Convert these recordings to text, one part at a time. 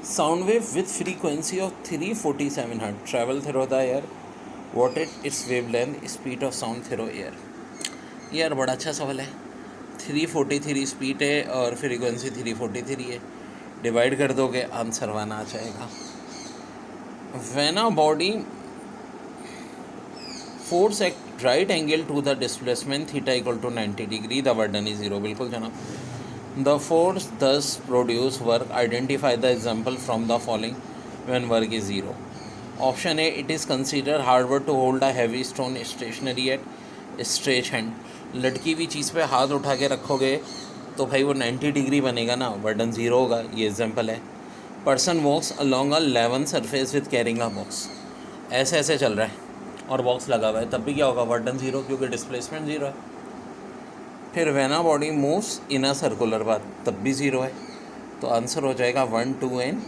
Sound wave with frequency of 347 Hz travel through the air. What is its wavelength? Speed of sound through air. यार बड़ा अच्छा सवाल है. 343 speed है और फ्रीक्वेंसी 343 है. डिवाइड कर दोगे आंसर वन आ जाएगा. When a body force at right angle to the displacement theta equal to 90 degree, the work done is zero. बिल्कुल जनाब. The force thus produce work. Identify the example from the following when work is zero. Option A, it is considered hard work to hold a heavy stone stationary at stretch hand. लटकी हुई चीज़ पे हाथ उठा के रखोगे तो भाई वो 90 डिग्री बनेगा ना, वर्डन ज़ीरो होगा. ये एग्जाम्पल है. Person walks along a level surface with carrying a box. ऐसे ऐसे चल रहा है और बॉक्स लगा हुआ है, तब भी क्या होगा? वर्डन ज़ीरो, क्योंकि डिस्प्लेसमेंट ज़ीरो है. फिर when a body moves in a circular path, तब भी ज़ीरो है. तो आंसर हो जाएगा 1, 2 एंड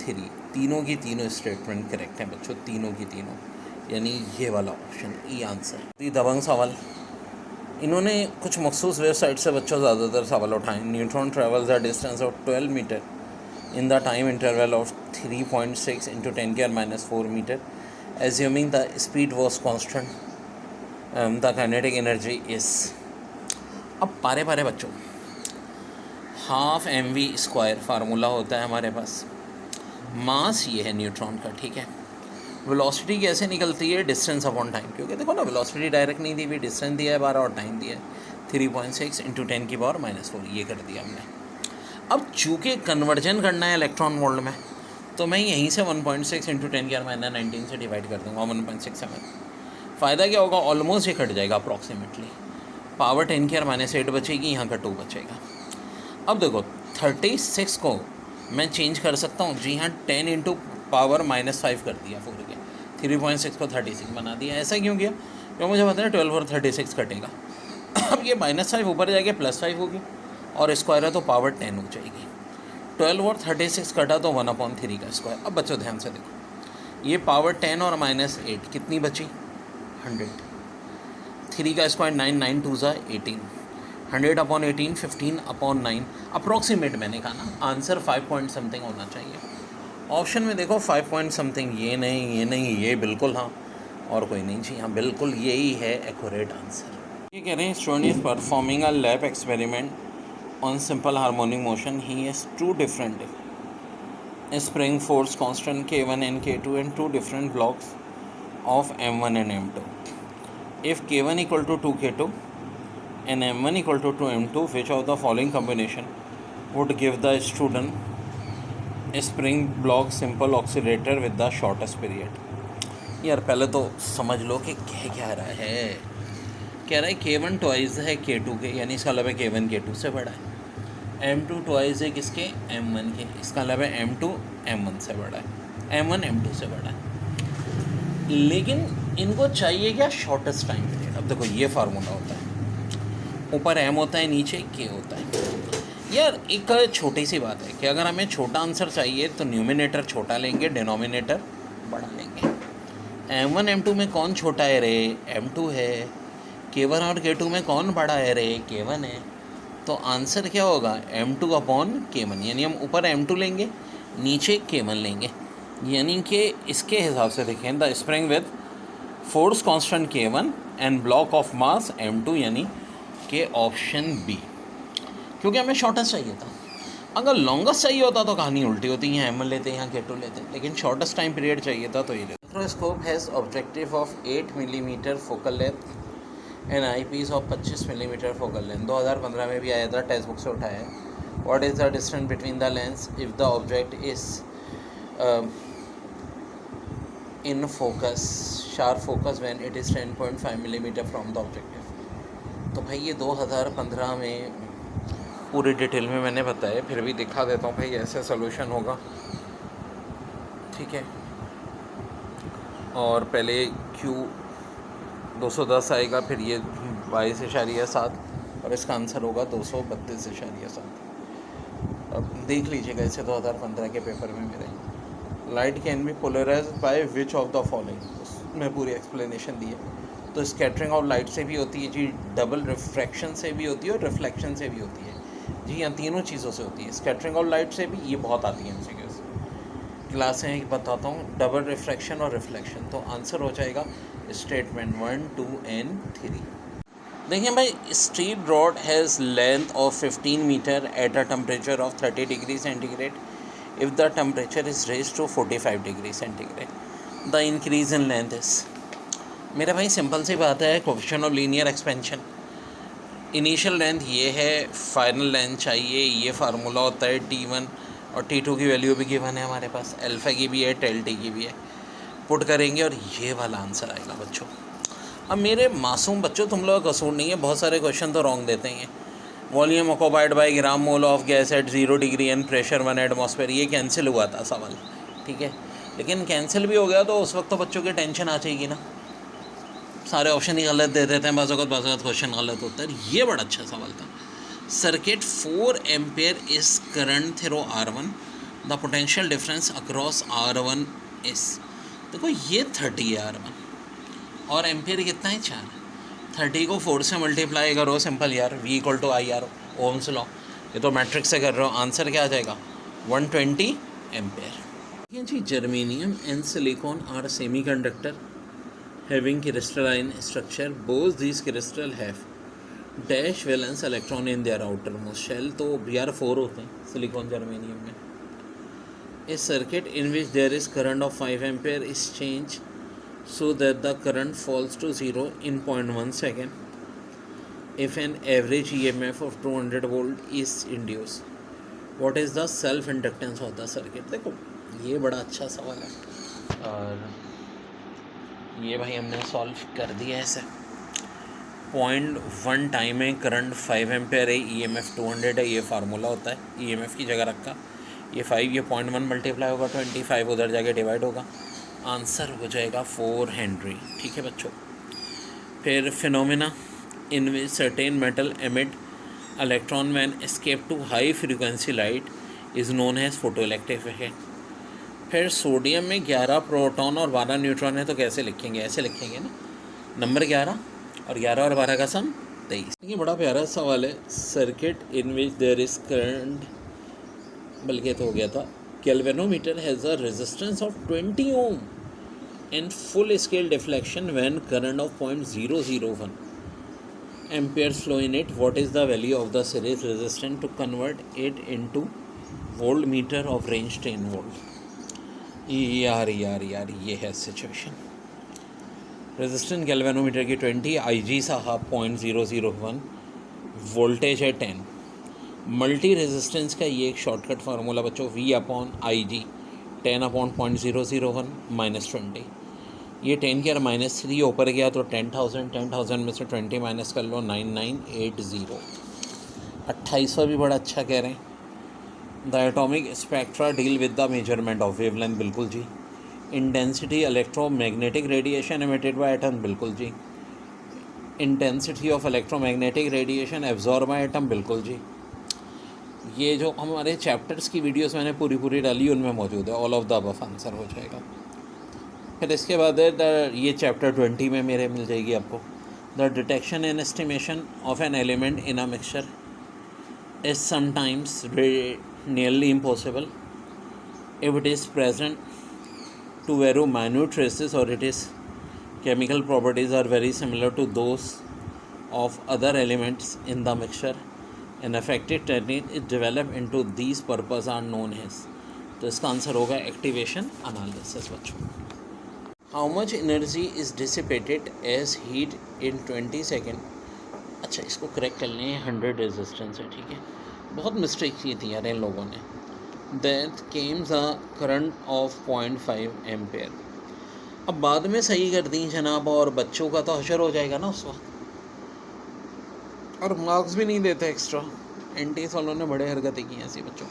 3. तीनों की तीनों स्टेटमेंट करेक्ट हैं बच्चों, तीनों की तीनों, यानी ये वाला ऑप्शन ई आंसर. ये दबंग सवाल. इन्होंने कुछ मखसूस वेबसाइट से बच्चों ज़्यादातर सवाल उठाएं. Neutron travels a distance of 12 metre in the time interval of 3.6 into 10⁻⁴ metre. Assuming the speed was constant, the kinetic energy is. अब पारे पारे बच्चों, हाफ mv² फार्मूला होता है हमारे पास. मास ये है न्यूट्रॉन का, ठीक है. वेलोसिटी कैसे निकलती है? डिस्टेंस अपॉन टाइम, क्योंकि देखो ना वेलोसिटी डायरेक्ट नहीं दी हुई, डिस्टेंस दिया है 12 और टाइम दिया है 3.6 इंटू 10⁻⁴. ये कर दिया हमने. अब चूँकि कन्वर्जन करना है इलेक्ट्रॉन वोल्ट में, तो मैं यहीं से 1.6 इंटू 10⁻⁹ से डिवाइड कर दूँगा 1.67. फ़ायदा क्या होगा? ऑलमोस्ट ये कट जाएगा अप्रॉक्सीमेटली. पावर 10⁻⁸ बचेगी, यहाँ का 2 बचेगा. अब देखो 36 को मैं चेंज कर सकता हूँ. जी हाँ, 10 इंटू पावर -5 कर दिया पूरे के. 3.6 को 36 बना दिया. ऐसा क्यों किया? क्योंकि मुझे पता है 12 और 36 कटेगा. अब ये -5 ऊपर जाके +5 होगी और स्क्वायर है तो पावर 10 हो जाएगी. 12 और 36 कटा तो 1/3 का स्क्वायर. अब बच्चों ध्यान से देखो, ये पावर 10 और -8 कितनी बची? 100. 3 का स्क्वायर 9, 9 2 ज़ा 18. 100/18 15/9. अप्रॉक्सीमेट मैंने कहा ना, आंसर 5 पॉइंट समथिंग होना चाहिए. ऑप्शन में देखो 5 पॉइंट समथिंग, ये नहीं, ये नहीं, ये बिल्कुल हाँ, और कोई नहीं. जी हाँ, बिल्कुल यही है एक्यूरेट आंसर. ये कह रहे हैं student is performing a lab experiment on simple harmonic motion. He has 2 different spring force constant K1 and K2 and 2 different blocks of M1 and M2. If K1 equal to 2K2 and M1 equal to 2M2, which of the following combination would give the student a spring block simple oscillator with the shortest period? यार पहले तो समझ लो कि क्या रहा है. कह रहा है K1 ट्वाइस है K2 के, यानी इसका मतलब है K1 K2 से बड़ा है. M2 ट्वाइस है किसके? M1 के, इसका मतलब है M2 M1 से बड़ा है, M1 M2 से बड़ा है. लेकिन इनको चाहिए क्या? Shortest time period. अब देखो ये फार्मूला होता है, ऊपर M होता है, नीचे K होता है. यार एक छोटी सी बात है कि अगर हमें छोटा आंसर चाहिए तो न्यूमिनेटर छोटा लेंगे, डिनोमिनेटर बड़ा लेंगे. M1 M2 में कौन छोटा है रे? M2 है. K1 और K2 में कौन बड़ा है रे? K1 है. तो आंसर क्या होगा? M2/K1. यानी हम ऊपर M2 लेंगे, नीचे K1 लेंगे. यानी कि इसके हिसाब से देखें, the spring with force constant K1 and block of mass M2, यानी कि ऑप्शन बी. क्योंकि हमें शॉर्टेस्ट चाहिए था. अगर लॉन्गेस्ट चाहिए होता तो कहानी उल्टी होती. यहाँ M1 लेते, यहाँ K2 लेते, लेकिन शॉर्टेस्ट टाइम पीरियड चाहिए था तो ये लेते. Microscope has objective of 8 millimetre focal length an eye piece of 25 millimetre focal length. 2015 में भी आया था, टेक्स्ट बुक से उठाया है. What is the distance between the lens if the object is in focus, sharp focus when it is 10.5 millimetre from the objective. तो भाई ये 2015 में पूरी डिटेल में मैंने बताया, फिर भी दिखा देता हूँ भाई. ऐसे सोल्यूशन होगा, ठीक है. और पहले Q 210 आएगा, फिर ये 22.7 और इसका आंसर होगा 232.7. अब देख लीजिएगा इसे 2015 के पेपर में मेरे. Light can be polarise by which of the following, उसमें पूरी एक्सप्लेनेशन दी है. तो स्कैटरिंग ऑफ लाइट से भी होती है जी, डबल रिफ्रैक्शन से भी होती है और रिफ्लेक्शन से भी होती है. जी हाँ, तीनों चीज़ों से होती है. स्कैटरिंग ऑफ लाइट से भी, ये बहुत आती है एमसीक्यूज़. क्लासें बताता हूँ, डबल रिफ्रैक्शन और रिफ्लेक्शन। तो आंसर हो जाएगा स्टेटमेंट 1, 2 एंड 3। देखिए भाई, steel rod has length of 15 metre at a temperature of 30 degree centigrade if the temperature is raise to 45 degree centigrade. The increase in length is. मेरा भाई simple सी बात है, coefficient of linear expansion. Initial length ये है, final length चाहिए, ये formula होता है T1 और T2 की वैल्यू भी गिवन है हमारे पास, अल्फ़ा की भी है, टेल टी की भी है। पुट करेंगे और ये वाला आंसर आएगा बच्चों। अब मेरे मासूम बच्चों, तुम लोग का कसूर नहीं है, बहुत सारे क्वेश्चन तो रॉन्ग देते हैं। Volume occupied by gram mole of gas at 0 degree and pressure 1 atmosphere, ये कैंसिल हुआ था सवाल, ठीक है। लेकिन कैंसिल भी हो गया तो उस वक्त तो बच्चों की टेंशन आ जाएगी ना, सारे ऑप्शन ही गलत दे देते हैं, बाज़ औक़ात क्वेश्चन गलत होता है। ये बड़ा अच्छा सवाल था। Circuit 4 ampere is current through R1, the potential difference across R1 is. देखो ये 30 है R1 और एम्पेयर कितना है 4। 30 को 4 से मल्टीप्लाई करो, सिंपल यार, V equal to IR, Ohm's law. ये तो मैट्रिक्स से कर रहे हो, आंसर क्या आ जाएगा 120 एम्पेयर। ठीक है जी। Germanium and silicon are semiconductor having crystalline structure. Both these crystal have dash valence electron in their outermost shell. तो यार 4 होते हैं सिलिकॉन जर्मेनियम में। A circuit in which there is current of 5 ampere is changed so that the current falls to 0 in 0.1 second if an average EMF of 200 volt is induced. What is the self inductance of the circuit? देखो ये बड़ा अच्छा सवाल है और ये भाई हमने सॉल्व कर दिया है ऐसे। 0.1 टाइम में करंट 5 एम्पेयर है, EMF 200 है, ये फार्मूला होता है, EMF की जगह रखा, ये 5, ये 0.1 मल्टीप्लाई होगा 25, उधर जाके डिवाइड होगा, आंसर हो जाएगा 4 हेनरी। ठीक है बच्चों। फिर phenomena in which certain metal emit electron when escape to high frequency light is known as photo electric effect. फिर सोडियम में 11 प्रोटॉन और 12 न्यूट्रॉन है, तो कैसे लिखेंगे, ऐसे लिखेंगे ना, नंबर 11 और 11 और 12 का सम 23। ये बड़ा प्यारा सवाल है। Circuit in which there is current, बल्कि तो हो गया था, galvanometer has a resistance of 20 ohm and full scale deflection when current of 0.001 amperes flow in it. What is the value of the series resistance to convert it into volt meter of range 10 volt. यार ये है situation. Resistance galvanometer की 20, IG साहब 0.001, voltage है 10। Multi resistance का ये एक shortcut formula बच्चों, V/IG 10/0.001 -20। ये 10 के -3 ऊपर गया तो 10,000 में से 20 माइनस कर लो 9980। 2800 भी बड़ा अच्छा कह रहे हैं। The atomic spectra deal with the measurement of wavelength, बिल्कुल जी। Intensity electromagnetic radiation emitted by atom, बिल्कुल जी। Intensity of electromagnetic radiation absorb by atom, बिल्कुल जी। ये जो हमारे चैप्टर्स की वीडियोस मैंने पूरी डाली उनमें मौजूद है, all of the above answer हो जाएगा। फिर इसके बाद है ये चैप्टर 20 में मेरे मिल जाएगी आपको। The detection and estimation of an element in a mixture is sometimes nearly impossible if it is present to very minute traces or it is chemical properties are very similar to those of other elements in the mixture. An effective technique is developed into these purpose are known as। तो इसका answer होगा activation analysis बच्चों। How much energy is dissipated as heat in 20 second. अच्छा इसको correct कर लें, 100 resistance है, ठीक है। बहुत मिस्टेक की थी यार इन लोगों ने। That Kemps a current of 0.5 ampere. अब बाद में सही कर दी जनाब, और बच्चों का तो हशर हो जाएगा ना उस वक्त, और मार्क्स भी नहीं देते एक्स्ट्रा। NTS वालों ने बड़े हरकतें की ऐसी बच्चों।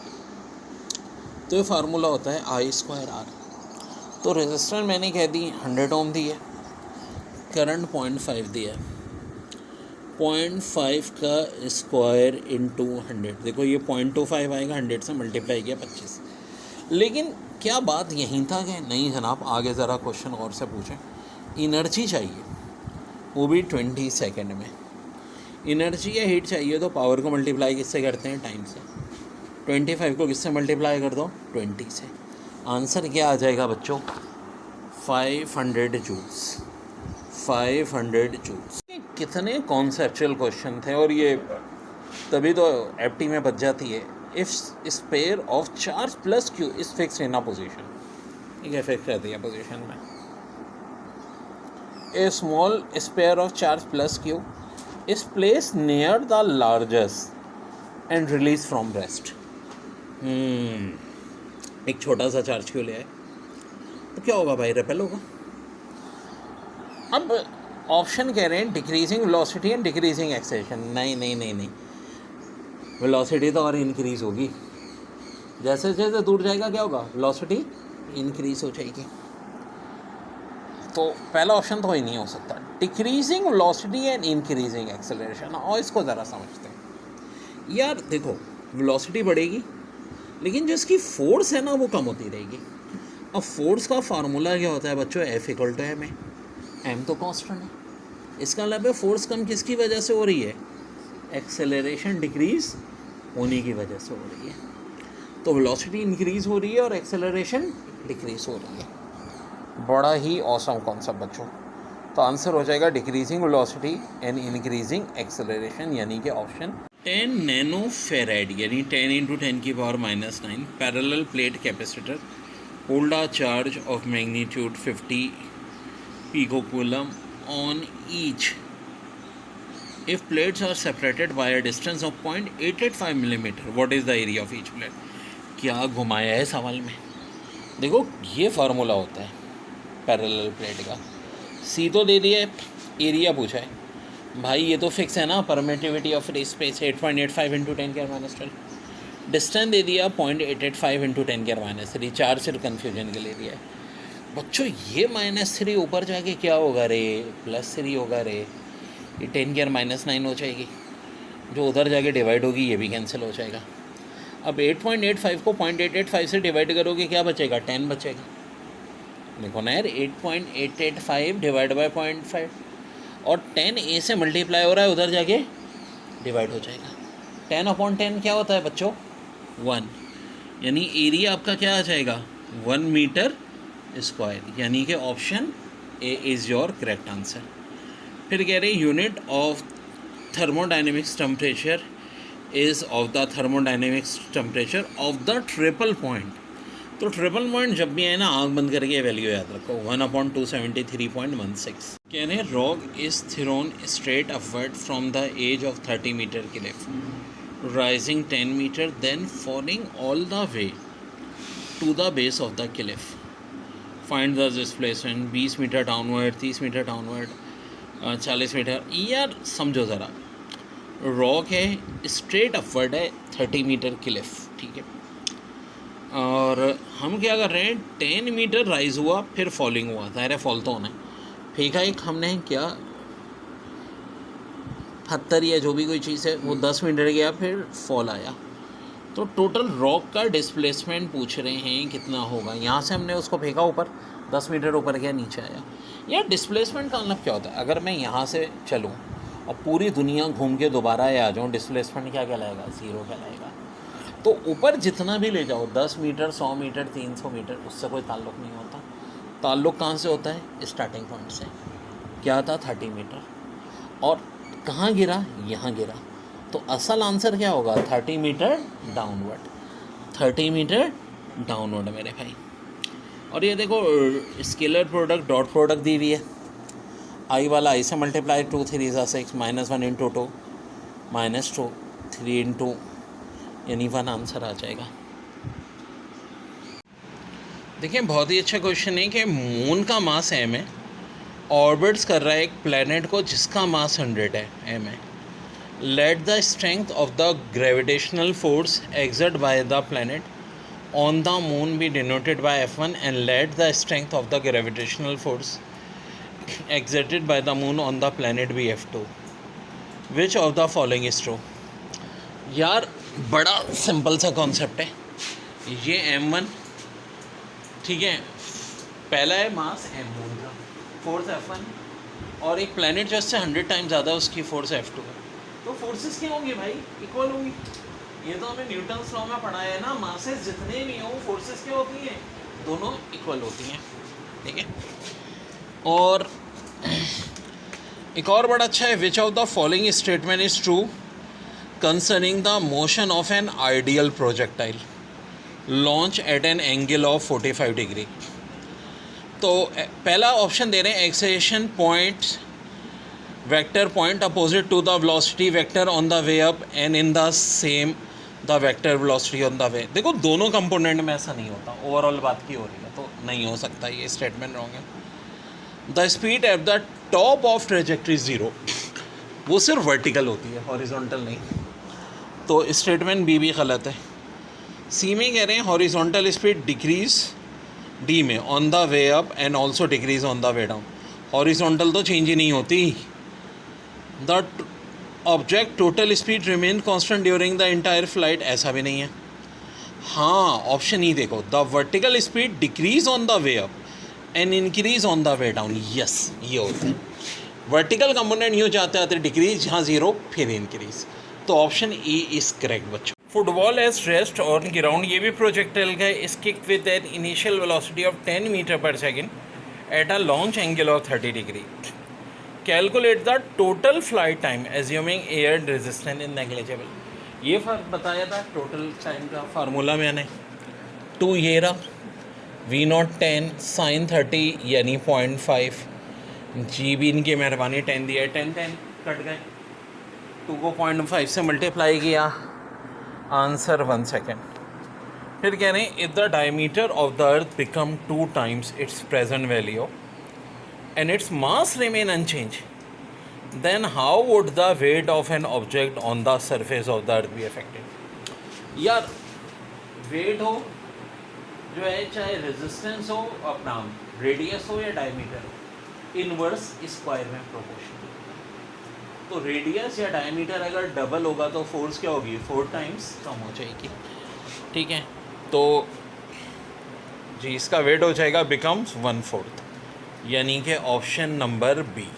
तो ये फार्मूला होता है I²R। तो रेजिस्टेंस मैंने कह दी 100 ओम दी है, करंट 0.5 दिया है, 0.5 का स्क्वायर इंटू 100। देखो ये 0.25 आएगा, 100 से मल्टीप्लाई किया 25। लेकिन क्या बात यहीं था कि नहीं जनाब, आगे ज़रा क्वेश्चन और से पूछें। एनर्जी चाहिए, वो भी 20 सेकेंड में। एनर्जी या हीट चाहिए तो पावर को मल्टीप्लाई किससे करते हैं, टाइम से। 25 को किससे मल्टीप्लाई कर दो, 20 से। आंसर क्या आ जाएगा बच्चों? 500 जूल्स। 500 जूल्स। कितने कॉन्सेप्चुअल क्वेश्चन थे, और ये तभी तो एफटी में बच जाती है। If sphere of charge plus Q is fix in a position, ठीक है, फिक्स रहती है पोजिशन में। A small sphere of charge plus Q is place near the largest and release from rest. एक छोटा सा चार्ज क्यों ले आए तो क्या होगा भाई? रेपेल होगा। अब ऑप्शन कह रहे हैं decreasing velocity and decreasing acceleration. नहीं नहीं नहीं नहीं, वेलोसिटी तो और इंक्रीज होगी, जैसे जैसे दूर जाएगा क्या होगा? वेलोसिटी इंक्रीज हो जाएगी। तो पहला ऑप्शन तो ही नहीं हो सकता, decreasing velocity and increasing acceleration. और इसको ज़रा समझते हैं यार। देखो, वेलोसिटी बढ़ेगी लेकिन जो इसकी फोर्स है ना वो कम होती रहेगी। अब फोर्स का फार्मूला क्या होता है बच्चों? F=ma। m तो कांस्टेंट है, इसका मतलब है फोर्स कम किसकी वजह से हो रही है? एक्सेलरेशन डिक्रीज होने की वजह से हो रही है। तो वेलोसिटी इंक्रीज हो रही है और एक्सेलरेशन डिक्रीज हो रही है। बड़ा ही ऑसम कॉन्सेप्ट बच्चों। तो आंसर हो जाएगा decreasing velocity and increasing acceleration, यानी कि ऑप्शन 10 नैनो फेराड, यानी 10 × 10⁻⁹ parallel plate capacitor hold a charge of magnitude 50 picocoulomb on each if plates are separated by a distance of 0.885 millimeter. What is the area of each plate? क्या घुमाया है सवाल में? देखो, ये फार्मूला होता है पैरेलल प्लेट का। सी तो दे दिया है, एरिया पूछा है भाई, ये तो फिक्स है ना, permittivity of free space 8.85 × 10⁻⁻²। Distance दे दिया 0.885 × 10⁻⁻3, चार्ज सिर्फ कन्फ्यूजन के लिए दिया है बच्चों। ये -3 ऊपर जाके क्या होगा रे? +3 होगा रे। ये 10⁻⁹ हो जाएगी, जो उधर जाके डिवाइड होगी ये भी कैंसिल हो जाएगा। अब 8.85 को 0.885 से डिवाइड करोगे क्या बचेगा? 10 बचेगा। देखो ना यार, 8.885 डिवाइड बाई 0.5 और 10 ए से मल्टीप्लाई हो रहा है, उधर जाके डिवाइड हो जाएगा। 10/10 क्या होता है बच्चों? 1, यानी एरिया आपका क्या आ जाएगा? 1 मीटर स्क्वायर, यानी कि option A is your correct answer. फिर कह रहे unit of thermodynamics temperature is of the thermodynamics temperature of the triple point. तो ट्रिपल पॉइंट जब भी है ना, आँख बंद करके वैल्यू याद रखो, 1/273.16। कह रहे हैं rock is thrown straight upward from the edge of 30 metre cliff, rising 10 metre, then falling all the way to the base of the cliff. Find the displacement 20 metre downward, 30 metre downward, 40 metre. यार समझो ज़रा, rock है, straight upward है, 30 metre Cliff, ठीक है, और हम क्या कर रहे हैं? 10 मीटर राइज हुआ, फिर फॉलिंग हुआ, ज़ाहिर है फॉल तो होना है। फेंका एक हमने क्या पत्थर या जो भी कोई चीज़ है, वो 10 मीटर गया, फिर फॉल आया। तो टोटल रॉक का डिस्प्लेसमेंट पूछ रहे हैं कितना होगा। यहाँ से हमने उसको फेंका ऊपर, 10 मीटर ऊपर गया, नीचे आया। यार डिस्प्लेसमेंट का मतलब क्या होता है? अगर मैं यहाँ से चलूँ और पूरी दुनिया घूम के दोबारा आ जाऊँ, डिस्प्लेसमेंट क्या कहलाएगा? 0 कहलाएगा। तो ऊपर जितना भी ले जाओ, 10 मीटर, 100 मीटर, 300 मीटर, उससे कोई ताल्लुक़ नहीं होता। ताल्लुक़ कहाँ से होता है? स्टार्टिंग पॉइंट से। क्या था? 30 मीटर। और कहाँ गिरा? यहाँ गिरा। तो असल आंसर क्या होगा? 30 मीटर डाउनवर्ड। 30 मीटर डाउनवर्ड मेरे भाई। और ये देखो, स्केलर प्रोडक्ट, डॉट प्रोडक्ट दी हुई है। आई वाला आई से मल्टीप्लाई, 2 3 6, -1 × 2 -2, 3 × यानी 1 आंसर आ जाएगा। देखिए, बहुत ही अच्छा क्वेश्चन है कि मून का मास m है, ऑर्बिट्स कर रहा है एक प्लैनेट को जिसका मास 100 है, m है। Let the strength of the gravitational force exert by the planet on the moon B denoted by F1 and let the strength of the gravitational force exerted by the moon on the planet be F2. Which of the following is true? यार बड़ा simple सा concept है ये। M1 ठीक है, पहला है मास m moon का, फोर्स F1, और एक प्लैनेट जो इससे 100 टाइम्स ज़्यादा उसकी फोर्स F2 है। तो फोर्सेस क्या होंगी भाई? इक्वल होंगी। ये तो हमें न्यूटन्स लॉ में पढ़ा है ना, मासेस जितने भी हों फोर्सेस क्या होती हैं? दोनों इक्वल होती हैं, ठीक है। और एक और बड़ा अच्छा है, which of the following statement is true concerning the motion of an ideal projectile launch at an angle of 45 degree. तो पहला ऑप्शन दे रहे हैं, acceleration point vector point opposite to the velocity vector on the way up and in the same the vector velocity on the way. देखो दोनों component में ऐसा नहीं होता, ओवरऑल बात की हो रही है, तो नहीं हो सकता, ये स्टेटमेंट रॉन्ग है। The speed at the top of trajectory zero, वो सिर्फ वर्टिकल होती है, हॉरिजॉन्टल नहीं, तो स्टेटमेंट बी भी गलत है। सी में कह रहे हैं हॉरिजॉन्टल स्पीड डिक्रीज डी में on the way up and also decrease on the way down, horizontal तो चेंज ही नहीं होती। The object total speed remain constant during the entire flight, ऐसा भी नहीं है। हाँ, ऑप्शन ई देखो, the vertical speed decrease on the way up and increase on the way down, yes ये होता है। वर्टिकल कंपोनेंट यूँ जाते आते डिक्रीज, यहाँ जीरो फिर इंक्रीज, तो ऑप्शन ई इज करेक्ट बच्चों। Football as rest on ground, ये भी प्रोजेक्टाइल का is kick with an initial velocity of 10 meter पर second at a launch angle of 30 degree. Calculate the total flight time assuming air resistance in negligible. ये फर्क बताया था total time का formula मैंने, 2 ये रहा, V0 10 sin 30 यानी 0.5, जी भी इनकी मेहरबानी 10 दिया है, 10 कट गए, 2 को 0.5 से मल्टीप्लाई किया, आंसर 1 सेकेंड। फिर कह रहे हैं if the diameter of the earth become 2 times its present value and its mass remain unchange, then how would the weight of an object on the surface of the earth be affected. यार weight हो जो है, चाहे resistance हो, अपना radius हो या diameter हो, इनवर्स स्क्वायर में प्रोपोर्शनल। तो रेडियस या डायमीटर अगर डबल होगा तो फोर्स क्या होगी, 4 times कम हो जाएगी, ठीक है। तो जी इसका वेट हो जाएगा बिकम्स 1/4, यानी कि ऑप्शन नंबर बी।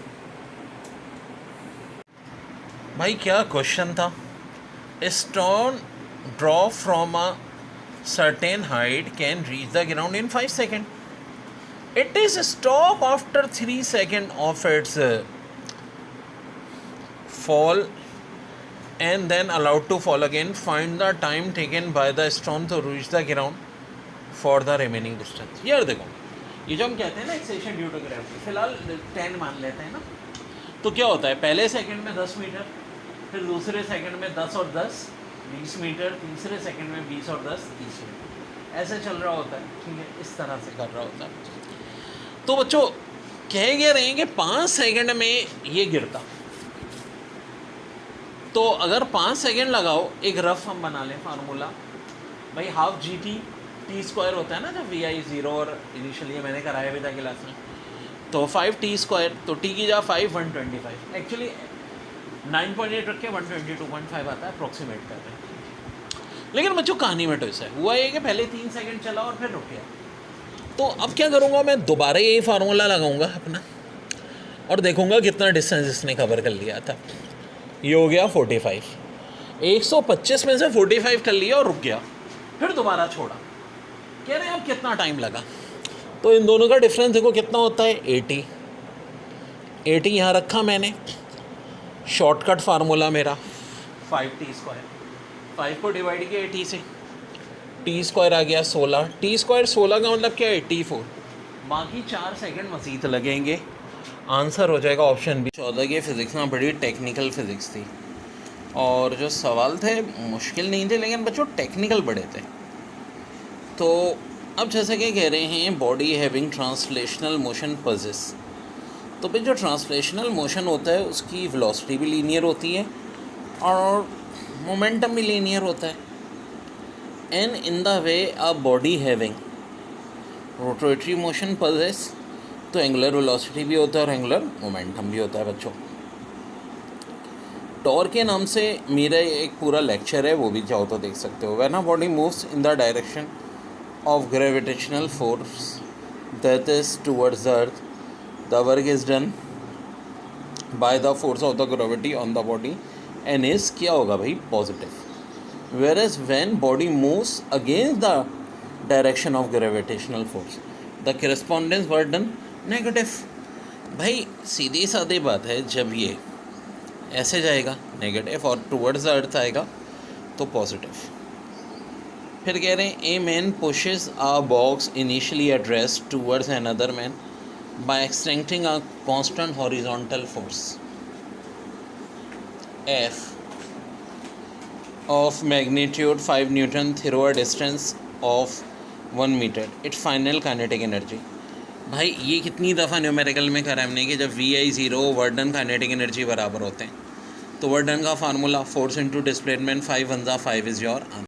भाई क्या क्वेश्चन था, stone drop from a certain height can reach the ground in 5 seconds. It is stopped after 3 seconds of its fall and then allowed to fall again. Find the time taken by the stone to reach the ground for the remaining distance. यार देखो, ये जो हम कहते हैं ना acceleration due to gravity, फिलहाल 10 मान लेते हैं ना, तो क्या होता है, पहले सेकंड में 10 मीटर, फिर दूसरे सेकंड में 10 और 10 20 मीटर, तीसरे सेकंड में 20 और 10 30 मीटर, ऐसे चल रहा होता है, ठीक है, इस तरह से कर रहा होता है। तो बच्चों कह गए रहे हैं कि 5 सेकंड में ये गिरता, तो अगर 5 सेकंड लगाओ, एक रफ हम बना लें फार्मूला, भाई हाफ GT T² होता है ना, जब VI 0, और इनिशियली मैंने कराया भी था क्लास में, तो 5T², तो T की जा 5 125, एक्चुअली 9.8 रख के 122.5 आता है, अप्रॉक्सीमेट कर रहे हैं। लेकिन बच्चों कहानी में तो ऐसा हुआ है कि पहले 3 सेकंड चला और फिर रुक गया। तो अब क्या करूँगा, मैं दोबारा यही फार्मूला लगाऊंगा अपना और देखूंगा कितना डिस्टेंस इसने कवर कर लिया था। ये हो गया 45, 125 में से 45 कर लिया और रुक गया, फिर दोबारा छोड़ा। कह रहे हैं अब कितना टाइम लगा, तो इन दोनों का डिफरेंस देखो कितना होता है, 80 यहाँ रखा मैंने, शॉर्टकट फार्मूला मेरा 5T², 5 को डिवाइड किया 80 से, T² आ गया 16, T² 16 का मतलब क्या है, 84, बाकी 4 सेकंड मज़ीद लगेंगे, आंसर हो जाएगा ऑप्शन बी। 14 की फ़िज़िक्स में बड़ी टेक्निकल फ़िज़िक्स थी और जो सवाल थे मुश्किल नहीं थे, लेकिन बच्चों टेक्निकल बड़े थे। तो अब जैसे कि कह रहे हैं body having translational motion possesses, तो भाई जो ट्रांसलेशनल मोशन होता है उसकी वेलोसिटी भी लीनियर होती है और मोमेंटम भी लीनियर होता है। And in the way a body having rotatory motion possesses, तो एंगुलर वेलोसिटी भी होता है और एंगुलर मोमेंटम भी होता है बच्चों। टॉर के नाम से मेरा एक पूरा लेक्चर है, वो भी चाहो तो देख सकते हो। When a body moves in the direction of gravitational force that is towards the earth, the work is done by the force of the gravity on the body and is क्या होगा भाई, positive. whereas when body moves against the direction of gravitational force, the correspondence वर्डन negative. भाई सीधी सादी बात है, जब ये ऐसे जाएगा नेगेटिव और टूवर्ड्स द अर्थ आएगा तो पॉजिटिव। फिर कह रहे हैं a man pushes a box initially addressed towards another man by extending a constant horizontal force F of magnitude 5 Newton through a distance of 1 meter, its final kinetic energy। भाई ये कितनी दफ़ा न्यूमेरिकल में करा हमने कि जब VI0 work done kinetic energy बराबर होते हैं, तो वर्क डन का formula force into displacement 5 1 5 is your answer.